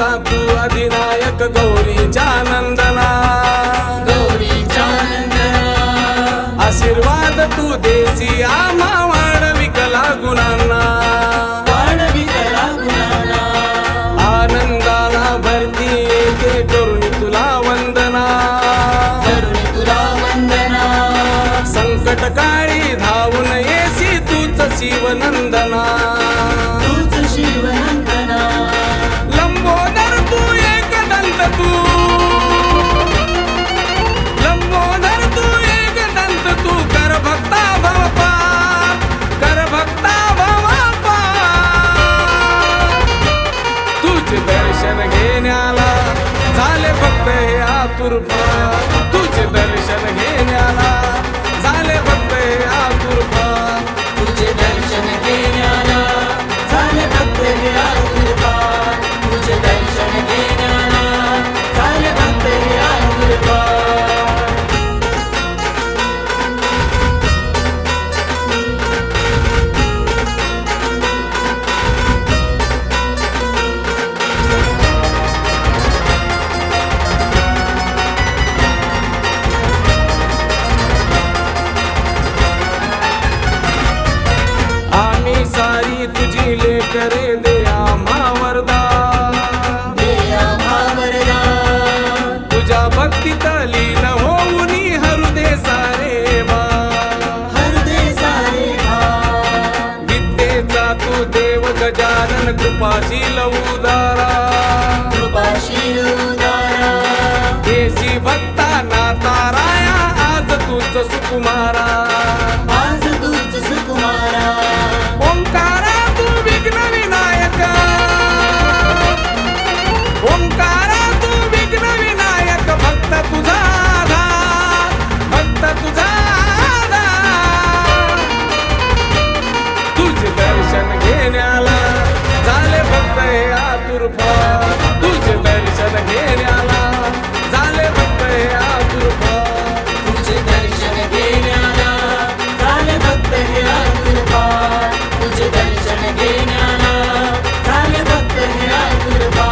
सर्वांचा तू अधिनायक गौरीच्या नंदना, गौरीच्या नंदना आशीर्वाद तू देसी आम्हा वाढविकला गुणांना, वाढविकला गुणांना आनंदाला भरती येते करुणी तुला वंदना, करुणी तुला वंदना संकट काळी धावून येसी तूच शिवनंदना, तूच शिवनंदना लंबोदर तू एकदंत तू, लंबोदर तू एकदंत तू कर भक्ता भवपार, कर भक्ता भवपार, तुझे दर्शन घेण्याला झाले भक्त हे आतुर फार, तुझे दर्शन घेण्याला झाले भक्त हे आतुर फार, तुझे दर्शन घेण्याला झाले भक्त हे आतुरपार, तुझे दर्शन घेण्याला झाले भक्त हे आतुरपार. आम्ही सारी तुझी लेकरे दे आम्हा वरदान, दे आम्हा वरदान, तुझ्या भक्तीत लीन होऊन हृदय सारे मान, हृदय सारे भान, विद्येचा तू देव गजानन कृपाशील उदारा, कृपाशील उदारा देशी भक्ता नाताराया आज तूच सुकुमारा, आज तूच सुकुमारा ओंकारा तू विघ्न विनायक, ओंकारा तू विघ्न विनायक, भक्त तुझा आधार, भक्त तुझा आधार, तुझे दर्शन घेण्याला झाले भक्त हे आतुर फार, तुझे दर्शन घेण्याला झाले भक्त हे आतुर फार, तुझे दर्शन घेण्याला झाले भक्त हे आतुरपार, तुझे दर्शन घेण्याला झाले भक्त हे आतुरपार.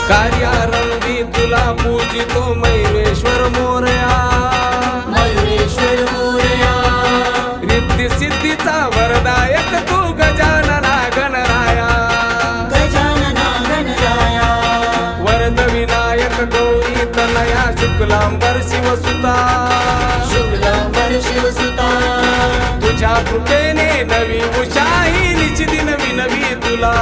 कार्यारंभी तुला पूजितो मयुरेश्वर मोरया, मयुरेश्वर मोरया रिद्धी सिद्धीचा वरदायक तू गजानना गणराया, गजानना गणराया वरद विनायक गौरी तनया शुक्लांबर शिवसुता, शुक्लांबर शिवसुता तुझ्या कृपेने नवी उषाही निचिती नवी नवी तुला,